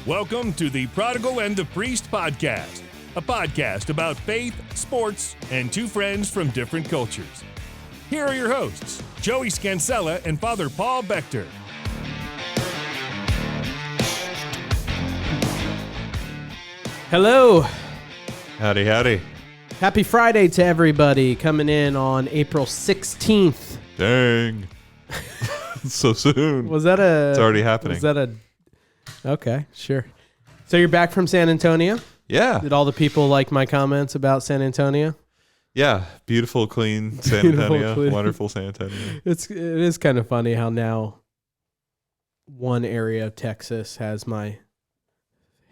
Welcome to the Prodigal and the Priest podcast, a podcast about faith, sports, and two friends from different cultures. Here are your hosts, Joey Scansella and Father Paul Bechter. Hello. Howdy, howdy. Happy Friday to everybody coming in on April 16th. Dang. So soon. Was that a... It's already happening. Was that a... Okay, sure. So you're back from San Antonio? Yeah. Did all the people like my comments about San Antonio? Yeah. Beautiful, clean San Antonio. Clean. Wonderful San Antonio. It is kind of funny how now one area of Texas has my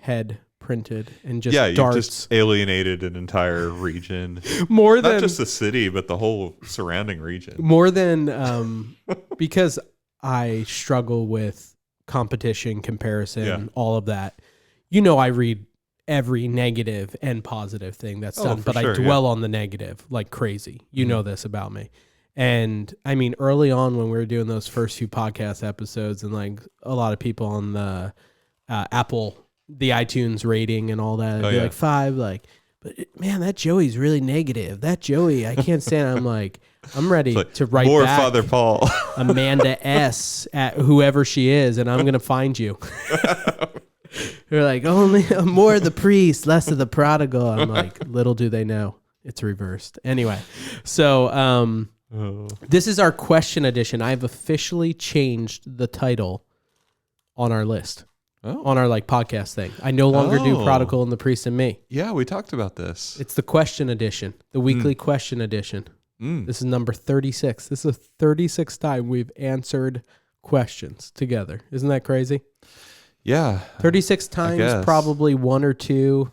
head printed and just darts. You've just alienated an entire region. More than... Not just the city, but the whole surrounding region. More than... because I struggle with competition, comparison, all of that. You know, I read every negative and positive thing that's done, but I dwell on the negative like crazy. You know this about me. And I mean, early on when we were doing those first few podcast episodes and like a lot of people on the Apple, the iTunes rating and all that, it'd be like 5, like, but man, that Joey's really negative. That Joey, I can't stand it. I'm like, I'm ready to write more back Father Paul. Amanda S. at whoever she is, and I'm going to find you. They're like, only more of the priest, less of the prodigal. I'm like, little do they know, it's reversed. Anyway, so this is our question edition. I've officially changed the title on our list. On our like podcast thing. I no longer do Prodigal and the Priest and Me. Yeah, we talked about this. It's the question edition, the weekly question edition. This is number 36. This is the 36th time we've answered questions together. Isn't that crazy? Yeah. 36 times, probably 1 or 2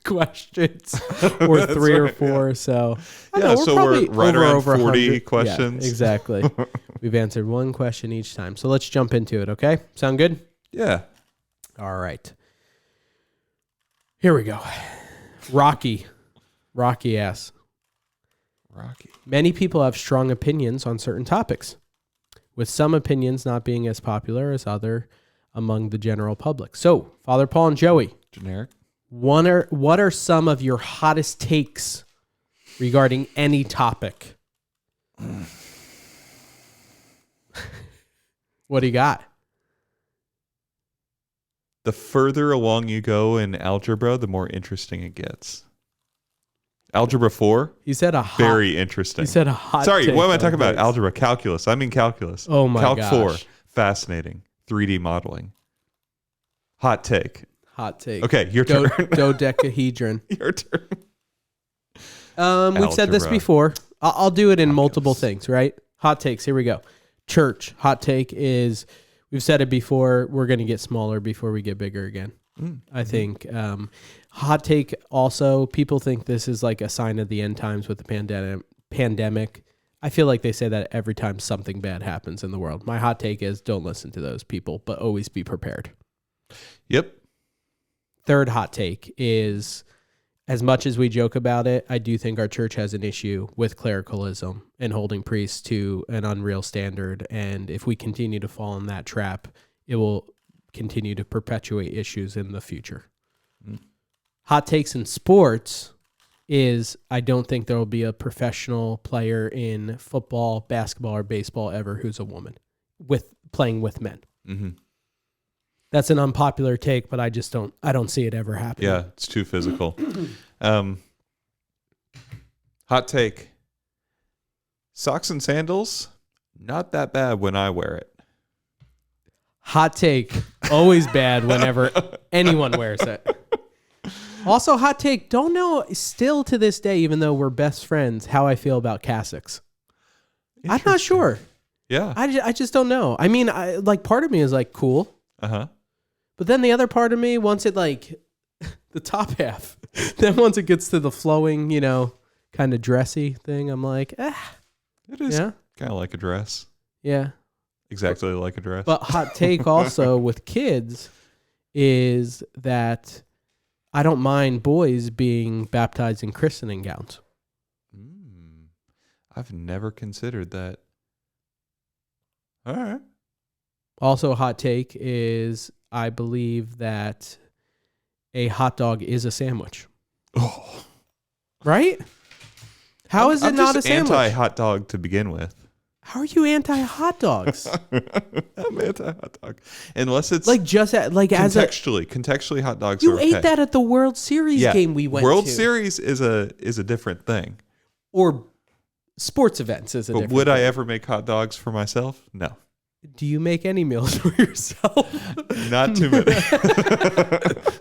questions or 3 or 4. So we're right around 40 100 questions. Yeah, exactly. We've answered one question each time. So let's jump into it, okay? Sound good? Yeah. All right. Here we go. Rocky asks. Rocky. Many people have strong opinions on certain topics, with some opinions not being as popular as other among the general public. So, Father Paul and Joey. Generic. What are some of your hottest takes regarding any topic? What do you got? The further along you go in algebra, the more interesting it gets. Algebra 4? He said very interesting. He said a hot Sorry, take what am I talking about? this. Algebra, calculus. I mean calculus. Oh my gosh. Calc 4, fascinating. 3D modeling. Hot take. Hot take. Okay, your turn. Dodecahedron. Your turn. We've said this before. I'll do it in multiple things, right? Hot takes. Here we go. Church. Hot take is, we've said it before, we're going to get smaller before we get bigger again. I think. Hot take also, people think this is like a sign of the end times with the pandemic. I feel like they say that every time something bad happens in the world. My hot take is, don't listen to those people, but always be prepared. Yep. Third hot take is, as much as we joke about it, I do think our church has an issue with clericalism and holding priests to an unreal standard. And if we continue to fall in that trap, it will continue to perpetuate issues in the future. Hot takes in sports is, I don't think there will be a professional player in football, basketball, or baseball ever who's a woman playing with men. Mm-hmm. That's an unpopular take, but I don't see it ever happening. Yeah, it's too physical. Hot take. Socks and sandals, not that bad when I wear it. Hot take, always bad whenever anyone wears it. Also, hot take, don't know still to this day, even though we're best friends, how I feel about cassocks. I'm not sure. Yeah. I just don't know. I mean, part of me is like, cool. Uh-huh. But then the other part of me wants it like the top half. Then once it gets to the flowing, kind of dressy thing, I'm like, It is kind of like a dress. Yeah. Exactly like a dress. But hot take also with kids is that I don't mind boys being baptized in christening gowns. I've never considered that. All right. Also, a hot take is I believe that a hot dog is a sandwich. Oh. Right? How is it not a sandwich? I'm anti-hot dog to begin with. How are you anti-hot dogs? I'm anti-hot dog. Unless it's like just at, like contextually hot dogs you are okay. ate that at the World Series game we went to. World Series is a different thing. Or sports events is a different would I thing. ever make hot dogs for myself? No. Do you make any meals for yourself? Not too many.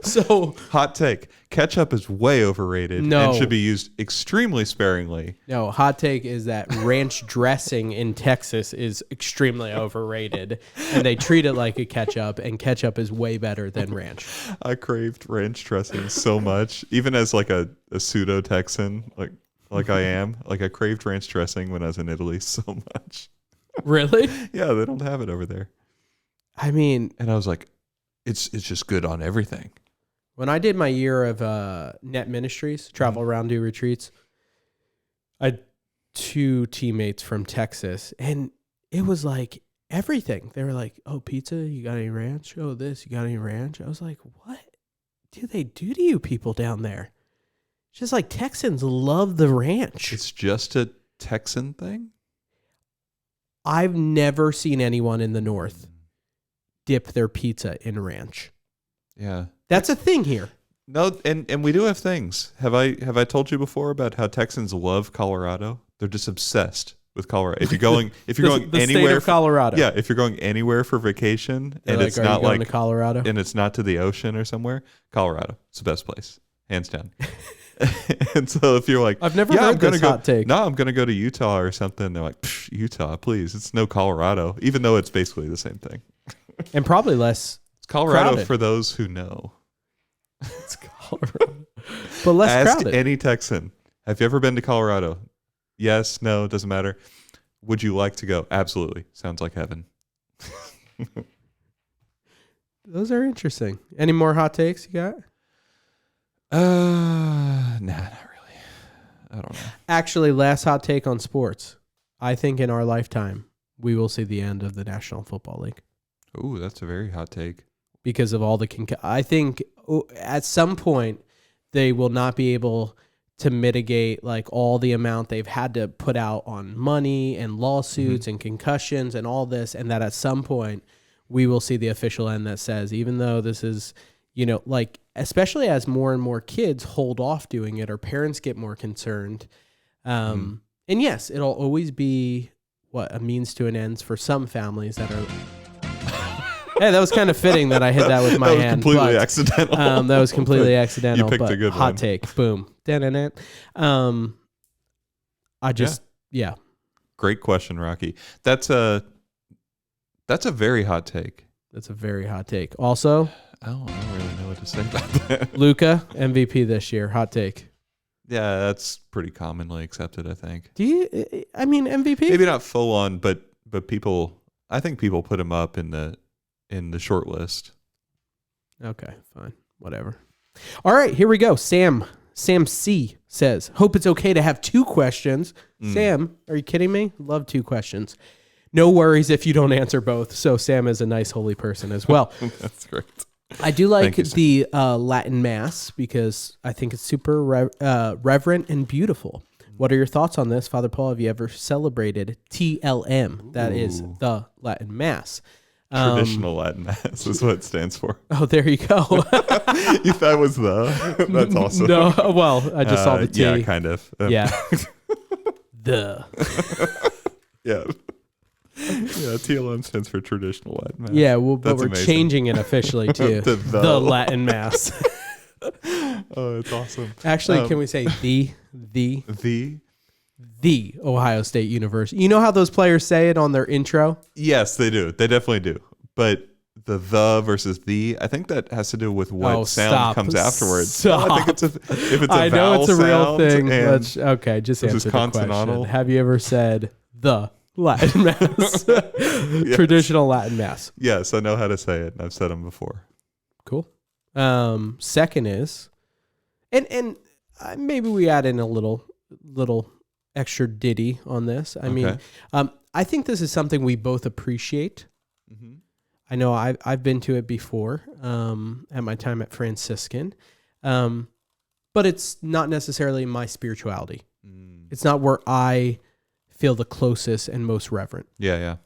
So, hot take. Ketchup is way overrated No. and should be used extremely sparingly. no, hot take is that ranch dressing in Texas is extremely overrated. And they treat it like a ketchup, and ketchup is way better than ranch. I craved ranch dressing so much, even as like a pseudo-Texan, like I am. Like I craved ranch dressing when I was in Italy so much. Really? Yeah, they don't have it over there. I mean, And I was like, it's just good on everything. when I did my year of net ministries, travel around, do retreats, I had 2 teammates from Texas, and it was like everything. They were like, "Oh, pizza, you got any ranch? Oh, this, you got any ranch?" I was like, "What do they do to you people down there?" It's just like Texans love the ranch. It's just a Texan thing? I've never seen anyone in the North dip their pizza in ranch. Yeah. That's a thing here. No, and we do have things. Have I told you before about how Texans love Colorado? They're just obsessed with Colorado. If you're going The anywhere state of Colorado. yeah, if you're going anywhere for vacation They're and like, it's "Are not you going like to Colorado?" and it's not to the ocean or somewhere, Colorado. It's the best place, hands down. And so if you're like, I've never yeah, heard I'm gonna this go, hot take. No, I'm going to go to Utah or something. They're like, Utah, please. It's no Colorado, even though it's basically the same thing. And probably less. It's Colorado Crowded. for those who know. It's Colorado, but less Ask crowded. any Texan, have you ever been to Colorado? Yes, no, doesn't matter. Would you like to go? Absolutely. Sounds like heaven. Those are interesting. Any more hot takes you got? Nah, not really. I don't know. Actually, last hot take on sports. I think in our lifetime, we will see the end of the National Football League Ooh, that's a very hot take. because of all the I think at some point they will not be able to mitigate like all the amount they've had to put out on money and lawsuits and concussions and all this, and that at some point we will see the official end that says, even though this is, like, especially as more and more kids hold off doing it or parents get more concerned. And yes, it'll always be a means to an end for some families that are. Hey, that was kind of fitting that I hit that with my hand. Completely accidental. That was completely accidental. You picked but a good hot one. take. Boom. I just, yeah. Great question, Rocky. That's a very hot take. That's a very hot take. Also, I don't really know what to say about that. Luka, MVP this year. Hot take. Yeah, that's pretty commonly accepted, I think. Do you, I mean, MVP? Maybe not full on, but people, I think people put him up in the short list. Okay, fine. Whatever. All right, here we go. Sam C says, hope it's okay to have 2 questions. Sam, are you kidding me? Love 2 questions. No worries if you don't answer both. So Sam is a nice, holy person as well. That's great. I do like Thank the you, Latin Mass because I think it's super reverent and beautiful. What are your thoughts on this? Father Paul, have you ever celebrated TLM? That is the Latin Mass. Traditional Latin Mass is what it stands for. Oh, there you go. If that was that's awesome. No, well, I just saw the T. Yeah, kind of. Yeah. The. Yeah. Yeah, TLM stands for Traditional Latin Mass. Yeah, well, but That's we're amazing. changing it officially to To the Latin Mass. Oh, it's awesome. Actually, can we say the Ohio State University? You know how those players say it on their intro? Yes, they do. They definitely do. But the versus the, I think that has to do with what sound comes afterwards. Stop. No, I think if it's a I know vowel it's a real sound thing. and Okay, just this is answer the question. consonantal. Have you ever said the Latin Mass? Traditional Latin Mass. yes, I know how to say it. And I've said them before. Cool. Second is, and maybe we add in a little extra ditty on this. I mean, I think this is something we both appreciate. I know I've been to it before at my time at Franciscan, but it's not necessarily my spirituality. It's not where I feel the closest and most reverent. Yeah.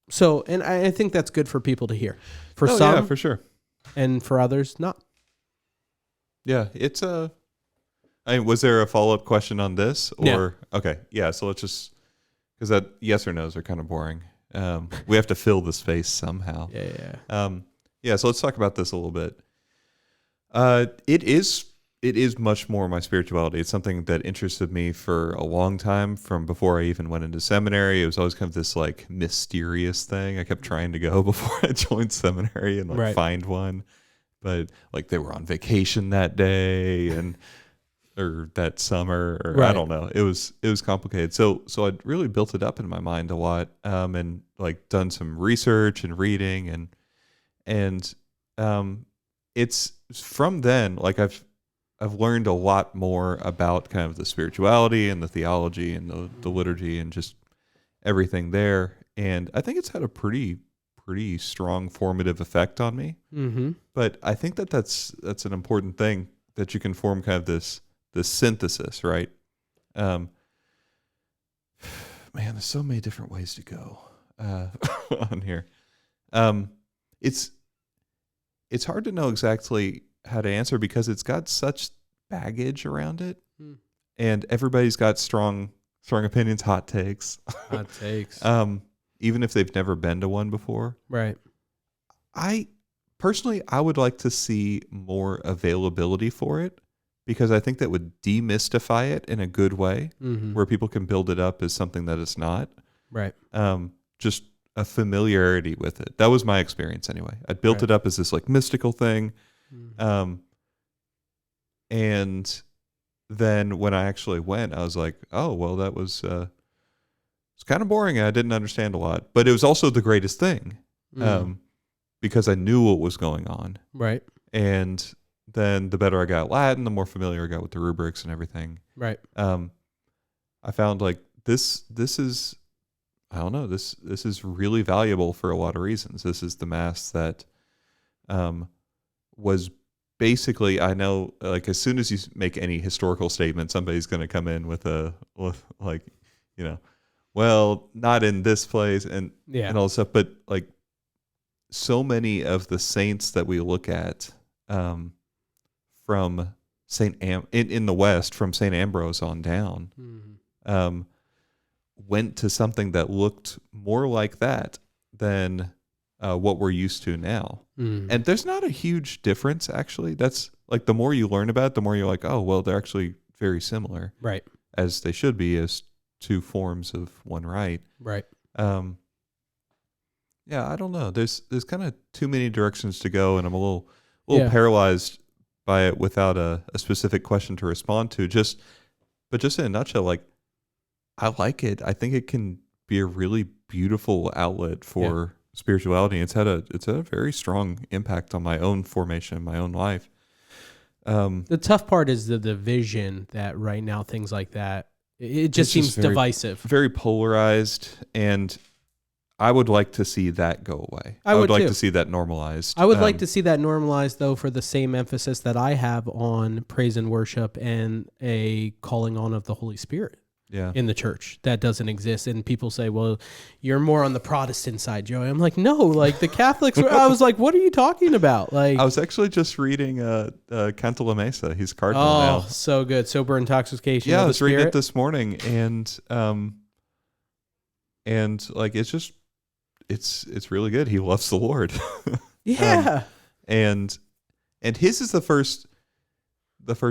So, and I think that's good for people to hear. For some, yeah, for sure. And for others, not. Yeah, it's a. Was there a follow-up question on this? Or No. Okay, yeah. So let's just, because that yes or no's are kind of boring. We have to fill the space somehow. Yeah. So let's talk about this a little bit. It is much more my spirituality. It's something that interested me for a long time, from before I even went into seminary. It was always kind of this like mysterious thing. I kept trying to go before I joined seminary and like find one, but like they were on vacation that day or that summer, or I don't know. It was complicated. So I'd really built it up in my mind a lot, and like done some research and reading, and it's from then, like I've learned a lot more about kind of the spirituality and the theology and the liturgy and just everything there. And I think it's had a pretty strong formative effect on me. Mm-hmm. But I think that's an important thing, that you can form kind of this synthesis, right? Man, there's so many different ways to go on here. It's hard to know exactly how to answer, because it's got such baggage around it, and everybody's got strong opinions, hot takes. Even if they've never been to one before. Right. I would like to see more availability for it, because I think that would demystify it in a good way, where people can build it up as something that it's not. Right. Just a familiarity with it. That was my experience anyway. I built it up as this like mystical thing. And then when I actually went, I was like, oh, well, that was, it's kind of boring. And I didn't understand a lot, but it was also the greatest thing, because I knew what was going on. Right. And then the better I got at Latin, the more familiar I got with the rubrics and everything. Right. I found like this is, I don't know, this is really valuable for a lot of reasons. This is the Mass that was basically, I know, like as soon as you make any historical statement, somebody's going to come in with like, you know, well, not in this place and all this stuff. But like so many of the saints that we look at from in the West, from St. Ambrose on down, went to something that looked more like that than what we're used to now. And there's not a huge difference, actually. That's like, the more you learn about it, the more you're like, oh, well, they're actually very similar. Right. As they should be, as two forms of one rite. Right. Yeah, I don't know. There's kind of too many directions to go, and I'm a little paralyzed by it without a specific question to respond to. But just in a nutshell, like, I like it. I think it can be a really beautiful outlet for spirituality. It's had a very strong impact on my own formation, my own life. The tough part is the division that right now, things like that, it just seems divisive. Very polarized, and I would like to see that go away. I would like to see that normalized. I would like to see that normalized, though, for the same emphasis that I have on praise and worship and a calling on of the Holy Spirit. In the church that doesn't exist. And people say, well, you're more on the Protestant side, Joey. I'm like, no, like the Catholics. I was like, what are you talking about? Like, I was actually just reading Canto La Mesa. He's cardinal now. Oh, so good. Sober intoxication. Yeah, I was reading it this morning, and like, it's just, it's really good. He loves the Lord. And his is the first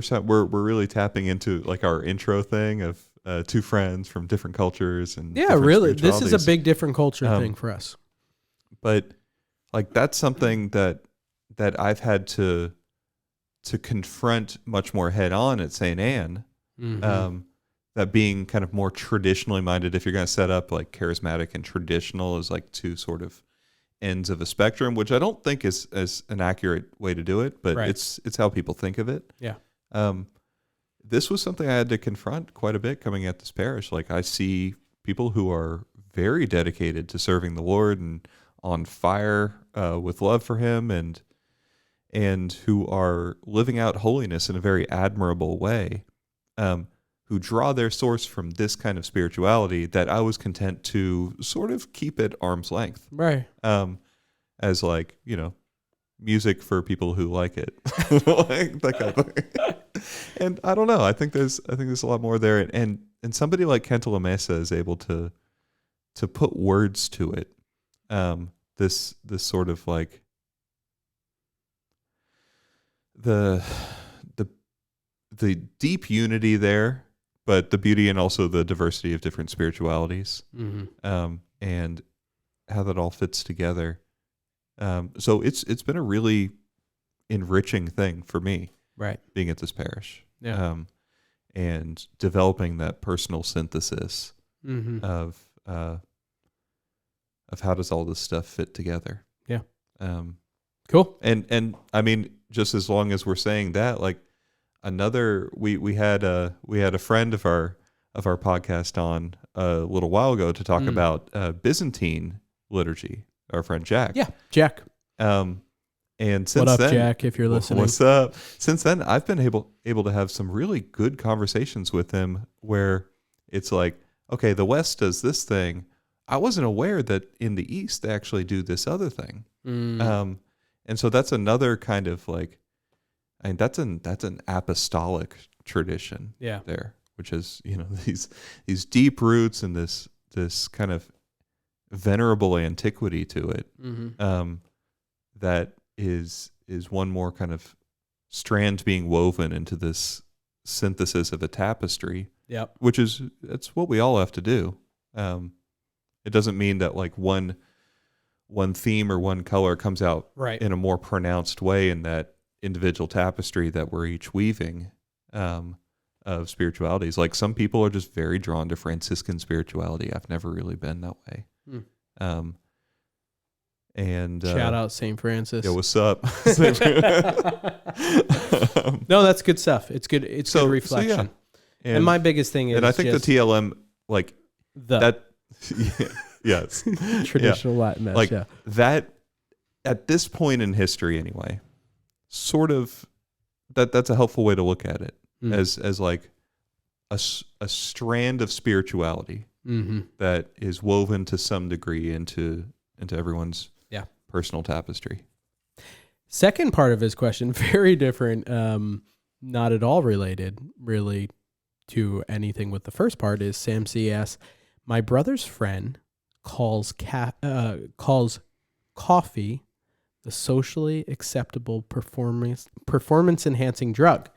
time we're really tapping into like our intro thing of two friends from different cultures and really, this is a big different culture thing for us. But like, that's something that I've had to confront much more head on at St. Anne. That being kind of more traditionally minded, if you're going to set up like charismatic and traditional as like two sort of ends of a spectrum, which I don't think is an accurate way to do it, but it's how people think of it. Yeah. This was something I had to confront quite a bit coming at this parish. Like, I see people who are very dedicated to serving the Lord and on fire with love for him and who are living out holiness in a very admirable way, who draw their source from this kind of spirituality that I was content to sort of keep at arm's length. Right. As like, music for people who like it. Like that kind of thing. And I don't know. I think there's a lot more there. And somebody like Cantalamessa is able to put words to it. This sort of like the deep unity there, but the beauty and also the diversity of different spiritualities, and how that all fits together. So it's been a really enriching thing for me, right, being at this parish, and developing that personal synthesis of how does all this stuff fit together. Yeah. Cool. And I mean, just as long as we're saying that, like we had a friend of our podcast on a little while ago to talk about Byzantine liturgy. Our friend Jack. Yeah, Jack. And since what up, then, Jack? If you're listening, what's up? Since then, I've been able to have some really good conversations with him where it's like, okay, the West does this thing. I wasn't aware that in the East they actually do this other thing. And so that's another kind of like, I mean, that's an apostolic tradition. Yeah. There, which is these deep roots and this kind of venerable antiquity to it. That is one more kind of strand being woven into this synthesis of a tapestry. Yep. That's what we all have to do. It doesn't mean that like one theme or one color comes out right in a more pronounced way in that individual tapestry that we're each weaving of spiritualities. Like some people are just very drawn to Franciscan spirituality. I've never really been that way. And shout out St. Francis. Yeah, what's up? No, that's good stuff. It's good. It's good reflection. Yeah. And my biggest thing is, and I think the TLM like that. Yes, traditional Latin mass. Like that at this point in history, anyway. Sort of that's a helpful way to look at it as like a strand of spirituality that is woven to some degree into everyone's personal tapestry. Second part of his question, very different, not at all related really to anything with the first part, is Sam C. asks, my brother's friend calls coffee the socially acceptable performance enhancing drug.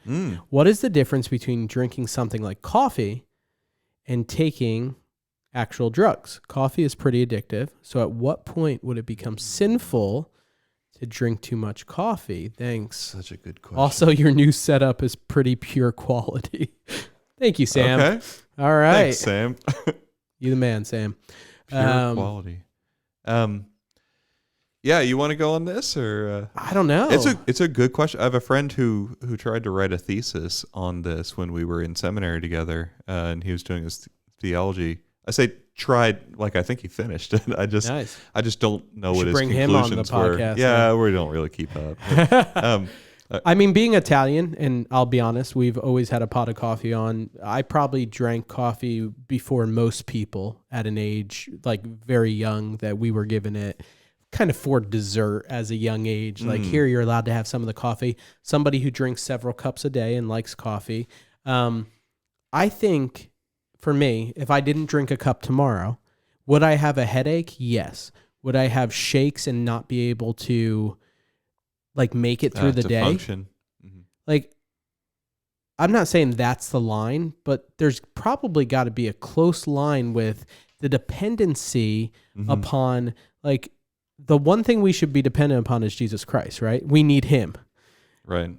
What is the difference between drinking something like coffee and taking actual drugs? Coffee is pretty addictive. So at what point would it become sinful to drink too much coffee? Thanks. Such a good question. Also, your new setup is pretty pure quality. Thank you, Sam. Okay. All right. Thanks, Sam. You the man, Sam. Pure quality. Yeah, you want to go on this or? I don't know. It's a good question. I have a friend who tried to write a thesis on this when we were in seminary together, and he was doing his theology. I say tried, like I think he finished it. I just don't know what his bring conclusions him on the were. podcast, Yeah, we don't really keep up. But, I mean, being Italian, and I'll be honest, we've always had a pot of coffee on. I probably drank coffee before most people at an age like very young that we were given it kind of for dessert as a young age. Like here, you're allowed to have some of the coffee. Somebody who drinks several cups a day and likes coffee. I think for me, if I didn't drink a cup tomorrow, would I have a headache? Yes. Would I have shakes and not be able to like make it through the day? Function. Like, I'm not saying that's the line, but there's probably got to be a close line with the dependency upon, like, the one thing we should be dependent upon is Jesus Christ, right? We need him. Right.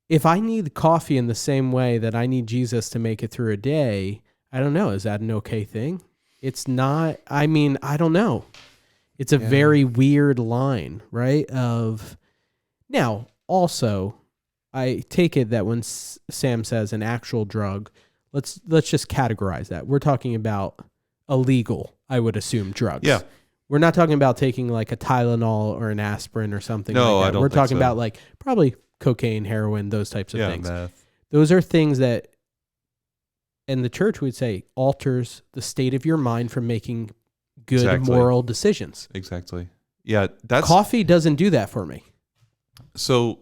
If I need coffee in the same way that I need Jesus to make it through a day, I don't know. Is that an okay thing? It's not. I mean, I don't know. It's a very weird line, right? Now, also, I take it that when Sam says an actual drug, let's just categorize that. We're talking about illegal, I would assume, drugs. Yeah. We're not talking about taking like a Tylenol or an aspirin or something No, like that. I don't We're think talking so. about like probably cocaine, heroin, those types of things. Meth. Those are things that, and the church would say, alters the state of your mind from making good Exactly. moral decisions. Exactly. Yeah, that's Coffee doesn't do that for me. so.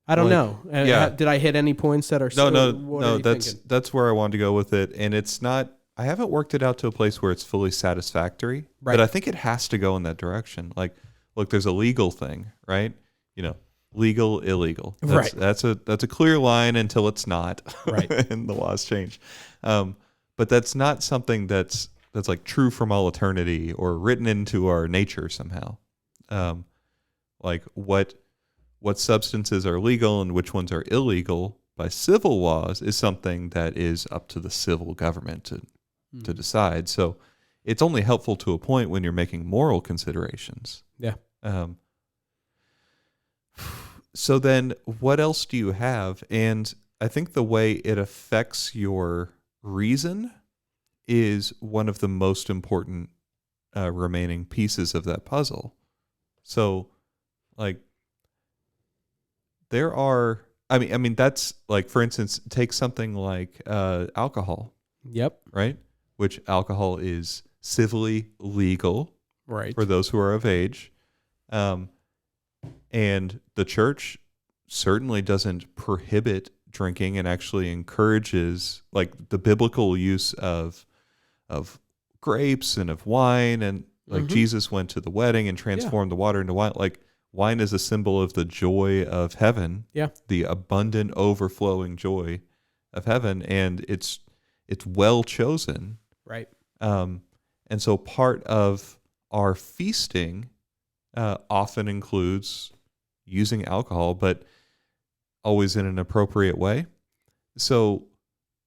I don't Like, know. yeah. Did I hit any points that are No. That's where I wanted to go with it, and it's not. I haven't worked it out to a place where it's fully satisfactory, Right. but I think it has to go in that direction. Like, look, there's a legal thing, right? Legal, illegal. Right. That's a clear line until it's not, Right. and the laws change. But that's not something that's like true from all eternity or written into our nature somehow. Like what substances are legal and which ones are illegal by civil laws is something that is up to the civil government to decide. So it's only helpful to a point when you're making moral considerations. Yeah. So then what else do you have? And I think the way it affects your reason is one of the most important remaining pieces of that puzzle. So like, there are, I mean, that's like, for instance, take something like alcohol, Yep. right? Which alcohol is civilly legal Right. for those who are of age. And the church certainly doesn't prohibit drinking and actually encourages like the biblical use of grapes and of wine. And like Jesus went to the wedding and transformed the water into wine. Like, wine is a symbol of the joy of heaven, the abundant, overflowing joy of heaven, and it's well chosen, right? And so part of our feasting often includes using alcohol, but always in an appropriate way. So,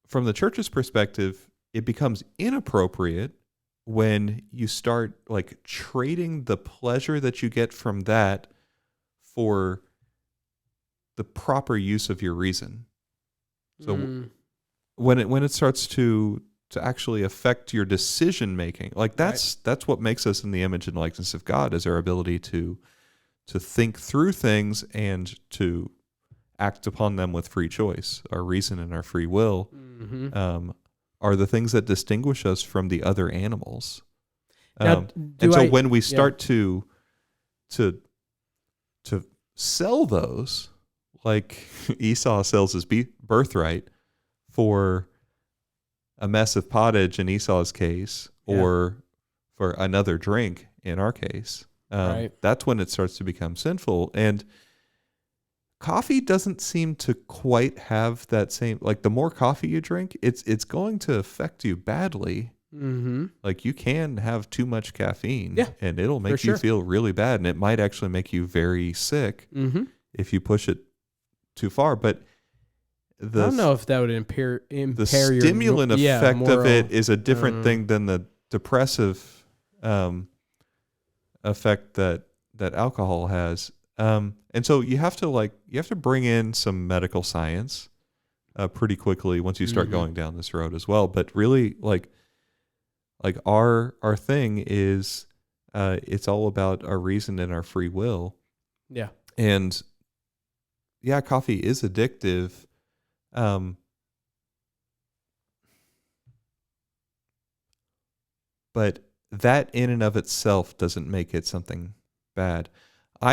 from the church's perspective, it becomes inappropriate when you start like trading the pleasure that you get from that for the proper use of your reason. So when it starts to actually affect your decision making, like that's what makes us in the image and likeness of God, is our ability to think through things and to act upon them with free choice. Our reason and our free will are the things that distinguish us from the other animals. And so when we start to sell those, like Esau sells his birthright for a mess of pottage in Esau's case, or for another drink in our case, that's when it starts to become sinful. And coffee doesn't seem to quite have that same, like the more coffee you drink, it's going to affect you badly. Like you can have too much caffeine and it'll make you feel really bad, and it might actually make you very sick if you push it too far. But I don't know if that would impair the stimulant effect of it is a different thing than the depressive effect that alcohol has. And so you have to bring in some medical science pretty quickly once you start going down this road as well. But really, like our thing is it's all about our reason and our free will. Yeah. And coffee is addictive. But that in and of itself doesn't make it something bad.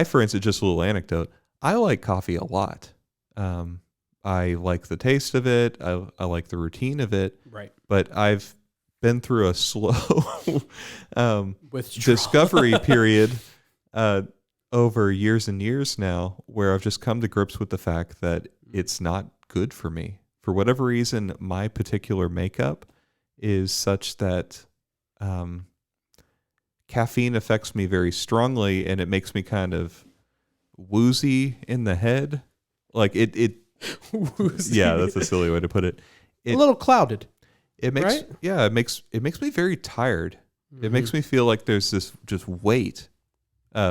For instance, just a little anecdote, I like coffee a lot. I like the taste of it. I like the routine of it. Right. But I've been through a slow discovery period over years and years now, where I've just come to grips with the fact that it's not good for me. For whatever reason, my particular makeup is such that caffeine affects me very strongly, and it makes me kind of woozy in the head. Like it woozy. Yeah, that's a silly way to put it. A little clouded. It makes it makes me very tired. It makes me feel like there's this just weight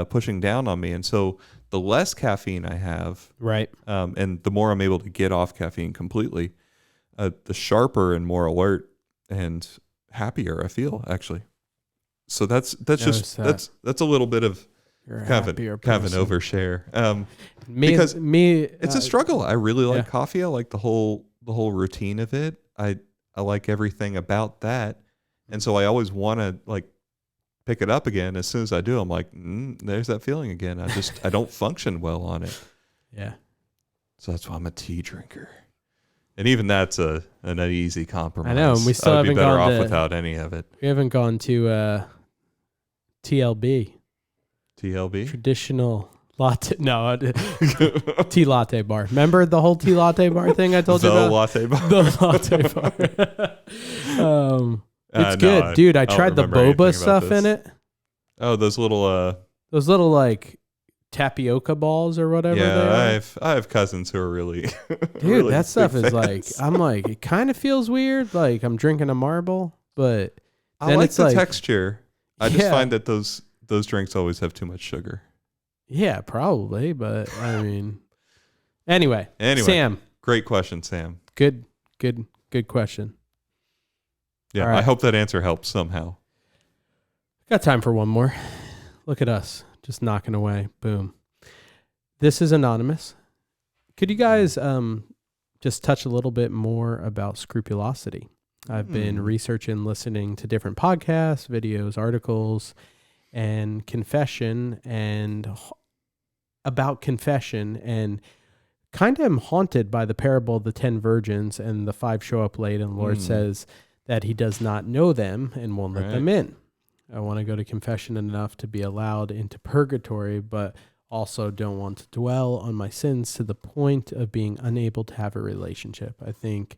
pushing down on me, and so the less caffeine I have, and the more I'm able to get off caffeine completely, the sharper and more alert and happier I feel, actually. So that's Notice just that. that's a little bit of You're a kind happier of an person. overshare. Because It's a struggle. I really like yeah. coffee. I like the whole routine of it. I like everything about that, and so I always want to like pick it up again. As soon as I do, I'm like, there's that feeling again. I don't function well on it. Yeah. So that's why I'm a tea drinker. And even that's an easy compromise. I know, and we still I would be haven't better gone off to- without any of it. We haven't gone to TLB, TLB? traditional latte. No, tea latte bar. Remember the whole tea latte bar thing I told you The about? latte bar. The latte bar. It's No, good, dude. I don't tried the remember anything boba about stuff in this. it. Oh, those little Those little like tapioca balls or whatever. they yeah, are. I have cousins who are really Dude, really that stuff big is like, fans. I'm like, it kind of feels weird. Like I'm drinking a marble, but I then like it's the like, texture. I just Yeah. find that those drinks always have too much sugar. yeah, probably. But I mean, anyway, Anyway. Sam, Great question, Sam. good question. Yeah, All right. I hope that answer helps somehow. Got time for one more. Look at us, just knocking away. Boom. This is anonymous. Could you guys just touch a little bit more about scrupulosity? I've been researching, listening to different podcasts, videos, articles, and confession and about confession, and kind of am haunted by the parable of the 10 virgins and the 5 show up late, and the Lord says that he does not know them and won't let them in. I want to go to confession enough to be allowed into purgatory, but also don't want to dwell on my sins to the point of being unable to have a relationship. I think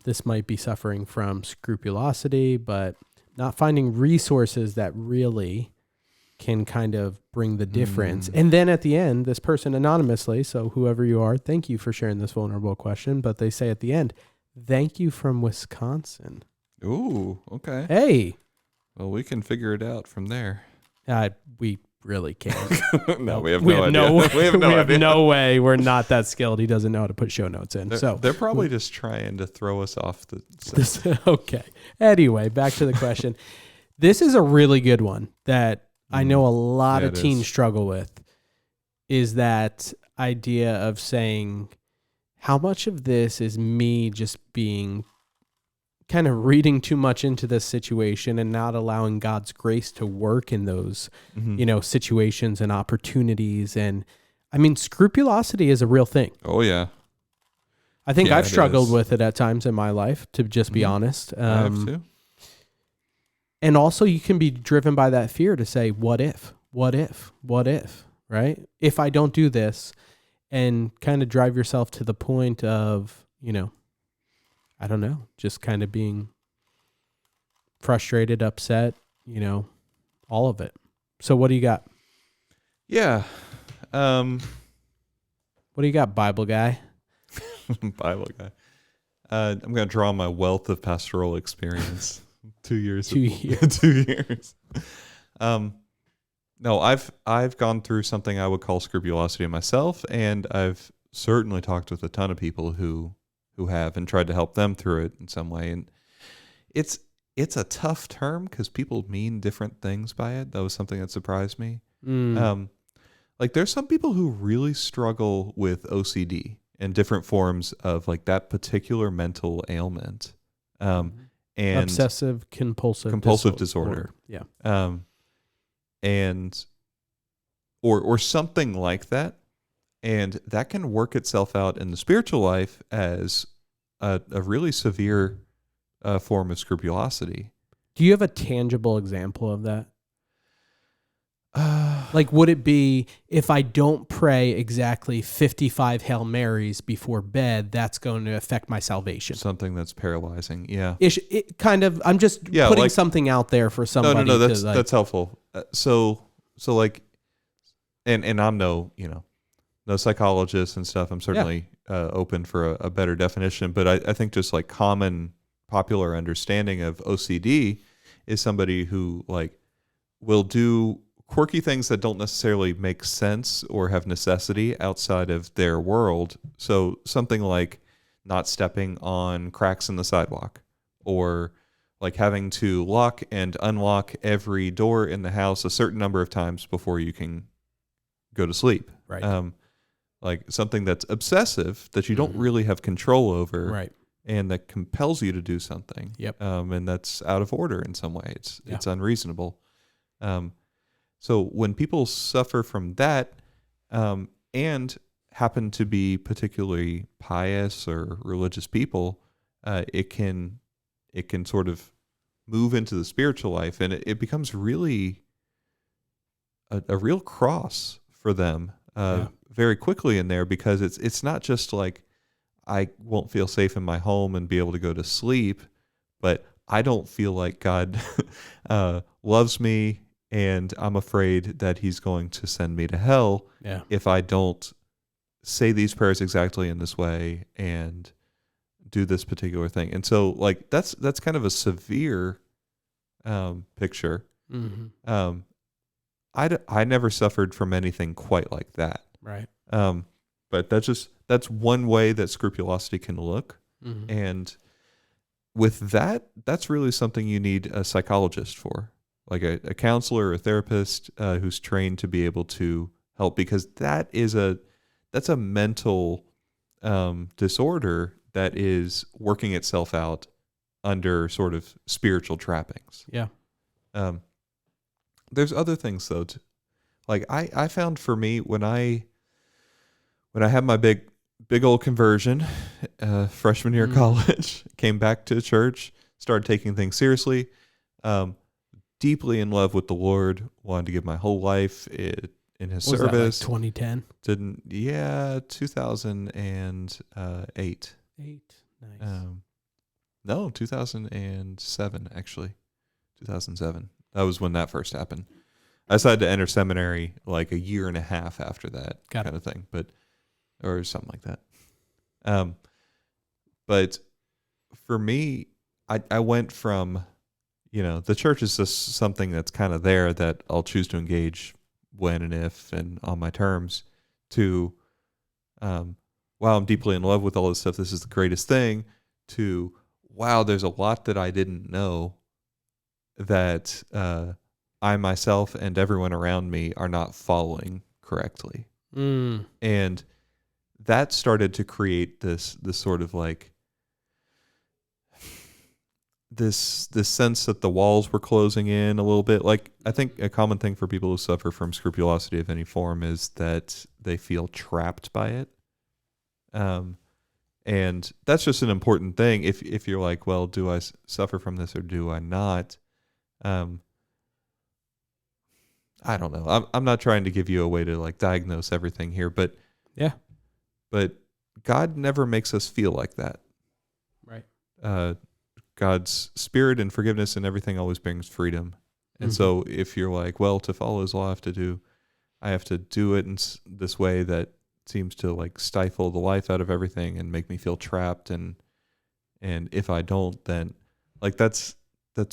this might be suffering from scrupulosity, but not finding resources that really can kind of bring the difference. And then at the end, this person anonymously, so whoever you are, thank you for sharing this vulnerable question, but they say at the end, thank you from Wisconsin. Ooh, okay. Hey. Well, we can figure it out from there. We really can't. No, we have no idea. We have idea. no way. We're not that skilled. He doesn't know how to put show notes in. They're probably just trying to throw us off the this, okay. Anyway, back to the question. This is a really good one that I know a lot of teens struggle with, is that idea of saying, how much of this is me just being kind of reading too much into this situation and not allowing God's grace to work in those, situations and opportunities. And I mean, scrupulosity is a real thing. Oh yeah. I think I've it struggled is. with it at times in my life, to just be honest. I have too. And also you can be driven by that fear to say, what if, right? If I don't do this, and kind of drive yourself to the point of, I don't know, just kind of being frustrated, upset, all of it. So what do you got? Yeah. What do you got, Bible guy? Bible guy. I'm going to draw on my wealth of pastoral experience. 2 years. 2 years. 2 years. No, I've gone through something I would call scrupulosity myself, and I've certainly talked with a ton of people who have and tried to help them through it in some way. And it's a tough term because people mean different things by it. That was something that surprised me. Like there's some people who really struggle with OCD and different forms of like that particular mental ailment. And obsessive compulsive disorder. Yeah. And or something like that. And that can work itself out in the spiritual life as a really severe form of scrupulosity. Do you have a tangible example of that? Like, would it be if I don't pray exactly 55 Hail Marys before bed, that's going to affect my salvation? Something that's paralyzing. Yeah. It kind of, I'm just putting like, something out there for somebody. No, that's helpful. So like, and I'm no psychologist and stuff. I'm certainly open for a better definition, but I think just like common popular understanding of OCD is somebody who like will do quirky things that don't necessarily make sense or have necessity outside of their world. So something like not stepping on cracks in the sidewalk or like having to lock and unlock every door in the house a certain number of times before you can go to sleep. Right. Like something that's obsessive that you don't really have control over. Right. And that compels you to do something. Yep. And that's out of order in some way. It's unreasonable. So when people suffer from that, and happen to be particularly pious or religious people, it can sort of move into the spiritual life, and it becomes really a real cross for them very quickly in there, because it's not just like, I won't feel safe in my home and be able to go to sleep, but I don't feel like God loves me, and I'm afraid that he's going to send me to hell if I don't say these prayers exactly in this way and do this particular thing. And so, like, that's kind of a severe picture. Mm-hmm. I never suffered from anything quite like that. Right. But that's one way that scrupulosity can look. Mm-hmm. And with that, that's really something you need a psychologist for, like a counselor or a therapist who's trained to be able to help, because that's a mental disorder that is working itself out under sort of spiritual trappings. Yeah. There's other things though. Like I found for me when I had my big old conversion, freshman year of college, came back to church, started taking things seriously, deeply in love with the Lord, wanted to give my whole life in his service. Was that like 2010? 2008. Nice. No, 2007, actually. 2007. That was when that first happened. I decided to enter seminary like a year and a half after that kind of thing, or something like that. But for me, I went from, the church is just something that's kind of there that I'll choose to engage when and if and on my terms, to, wow, I'm deeply in love with all this stuff. This is the greatest thing, to, wow, there's a lot that I didn't know that I myself and everyone around me are not following correctly. And that started to create this sort of like this sense that the walls were closing in a little bit. Like, I think a common thing for people who suffer from scrupulosity of any form is that they feel trapped by it. And that's just an important thing. If you're like, well, do I suffer from this or do I not? I don't know. I'm not trying to give you a way to like diagnose everything here, but God never makes us feel like that. Right. God's spirit and forgiveness and everything always brings freedom. And so if you're like, well, to follow his law, I have to do it in this way that seems to like stifle the life out of everything and make me feel trapped. And if I don't, then like, that's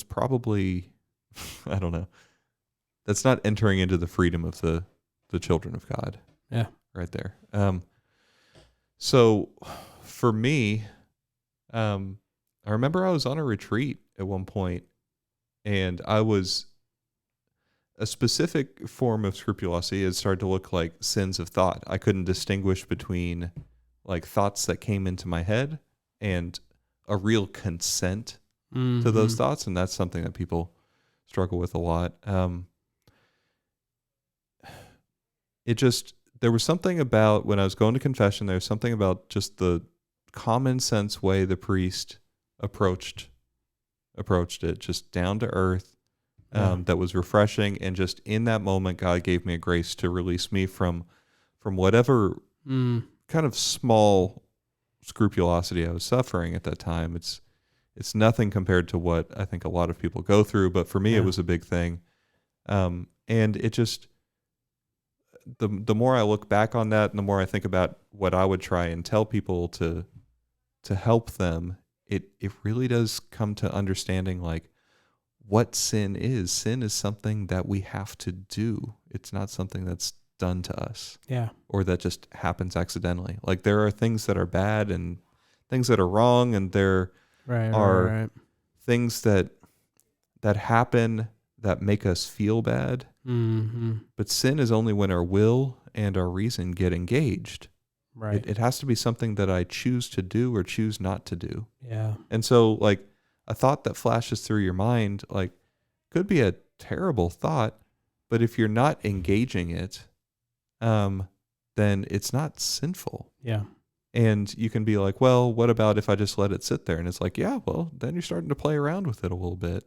probably, I don't know. That's not entering into the freedom of the children of God. Yeah. Right there. So for me, I remember I was on a retreat at one point, and a specific form of scrupulosity had started to look like sins of thought. I couldn't distinguish between like thoughts that came into my head and a real consent to those thoughts. And that's something that people struggle with a lot. There was something about when I was going to confession, there was something about just the common sense way the priest approached it, just down to earth, that was refreshing. And just in that moment, God gave me a grace to release me from whatever kind of small scrupulosity I was suffering at that time. It's nothing compared to what I think a lot of people go through, but for me, it was a big thing. And it just, the more I look back on that and the more I think about what I would try and tell people to help them, it really does come to understanding like what sin is. Sin is something that we have to do. It's not something that's done to us. Yeah. Or that just happens accidentally. Like there are things that are bad and things that are wrong, and there are things that happen that make us feel bad. Mm-hmm. But sin is only when our will and our reason get engaged. Right. It has to be something that I choose to do or choose not to do. Yeah. And so, like, a thought that flashes through your mind, like, could be a terrible thought, but if you're not engaging it, then it's not sinful. Yeah. And you can be like, well, what about if I just let it sit there? And it's like, yeah, well, then you're starting to play around with it a little bit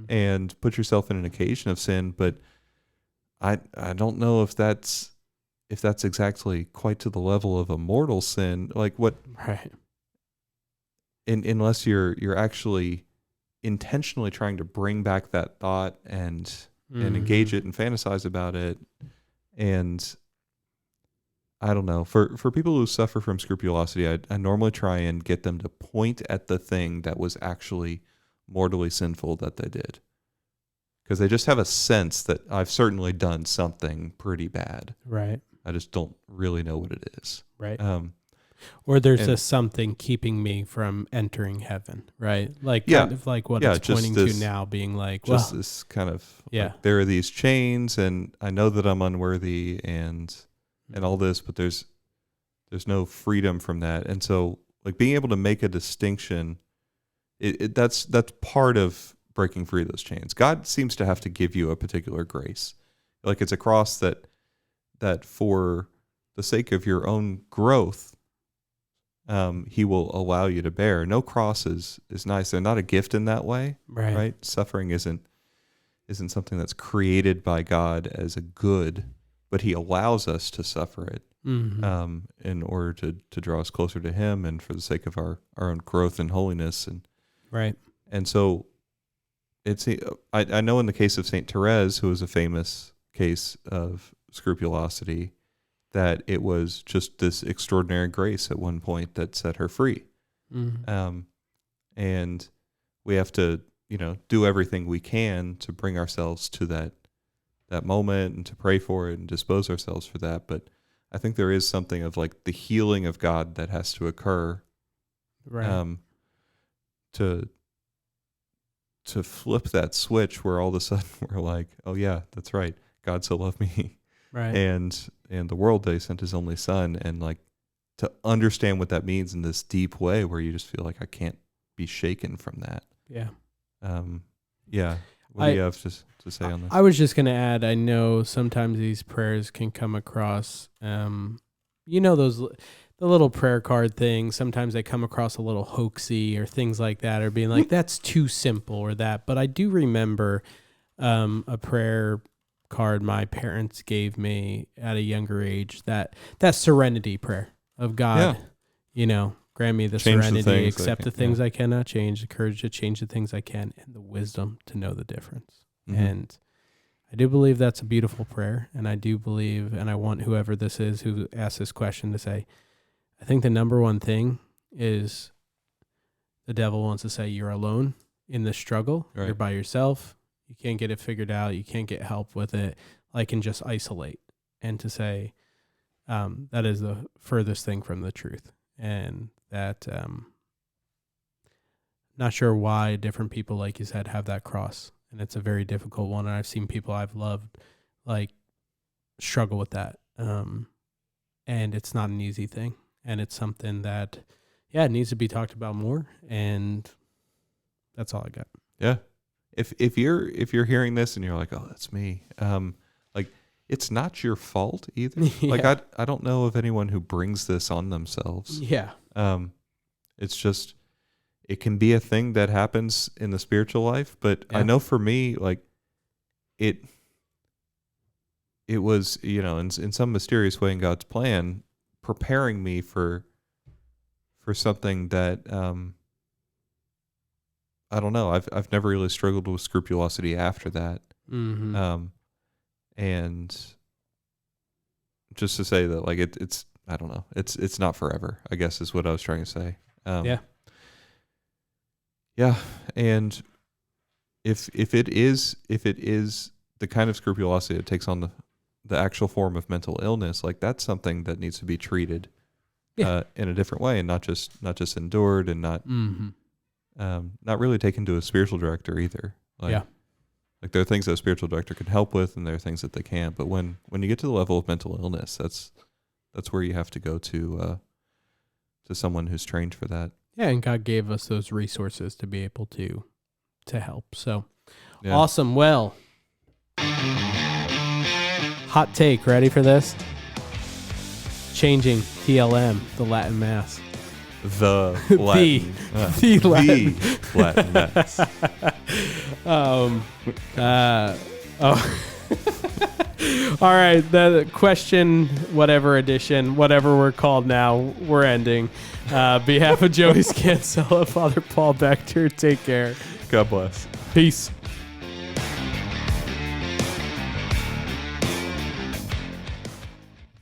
and put yourself in an occasion of sin. But I don't know if that's exactly quite to the level of a mortal sin. Like what? Right. Unless you're actually intentionally trying to bring back that thought and engage it and fantasize about it. And I don't know, for people who suffer from scrupulosity, I normally try and get them to point at the thing that was actually mortally sinful that they did. Because they just have a sense that I've certainly done something pretty bad. Right. I just don't really know what it is. Right. Or there's a something keeping me from entering heaven, right? Like kind of like what it's pointing to now, being like, just this kind of, like, there are these chains and I know that I'm unworthy and all this, but there's no freedom from that. And so, like, being able to make a distinction, that's part of breaking free of those chains. God seems to have to give you a particular grace. Like, it's a cross that for the sake of your own growth, he will allow you to bear. No cross is nice. They're not a gift in that way, right? Suffering isn't something that's created by God as a good, but he allows us to suffer it in order to draw us closer to him and for the sake of our own growth and holiness. And so I know in the case of Saint Therese, who was a famous case of scrupulosity, that it was just this extraordinary grace at one point that set her free. And we have to, do everything we can to bring ourselves to that moment and to pray for it and dispose ourselves for that. But I think there is something of like the healing of God that has to occur, to flip that switch where all of a sudden we're like, oh yeah, that's right. God so loved me. Right. And the world that he sent his only son, and like to understand what that means in this deep way where you just feel like I can't be shaken from that. Yeah. What do you have to say on this? I was just going to add, I know sometimes these prayers can come across, the little prayer card thing. Sometimes they come across a little hoaxy or things like that, or being like, that's too simple or that. But I do remember a prayer card my parents gave me at a younger age, that serenity prayer of God, grant me the serenity, accept the things I cannot change, the courage to change the things I can, and the wisdom to know the difference. And I do believe that's a beautiful prayer. And I do believe, and I want whoever this is who asked this question to say, I think the number one thing is the devil wants to say you're alone in the struggle. Right. You're by yourself. You can't get it figured out. You can't get help with it. And just isolate, and to say that is the furthest thing from the truth. And that not sure why different people, like you said, have that cross. And it's a very difficult one. And I've seen people I've loved struggle with that. And it's not an easy thing. And it's something that, it needs to be talked about more. And that's all I got. Yeah. If you're hearing this and you're like, oh, that's me, it's not your fault either. Yeah. I don't know of anyone who brings this on themselves. Yeah. It's just, it can be a thing that happens in the spiritual life, but I know for me, it was, in some mysterious way in God's plan, preparing me for something that, I don't know. I've never really struggled with scrupulosity after that. And just to say that, it's I don't know. It's not forever, I guess is what I was trying to say. Yeah. And if it is the kind of scrupulosity that takes on the actual form of mental illness, that's something that needs to be treated in a different way, and not just endured, and not not really taken to a spiritual director either. Like there are things that a spiritual director can help with, and there are things that they can't. But when you get to the level of mental illness, that's where you have to go to someone who's trained for that. Yeah, and God gave us those resources to be able to help. So Yeah. awesome. Well, hot take. Ready for this? Changing TLM, the Latin Mass. The Latin, the Latin. Latin Mass. All right, the question, whatever edition, whatever we're called now, we're ending. Behalf of Joey Scansella, Father Paul Bechter, take care. God bless. Peace.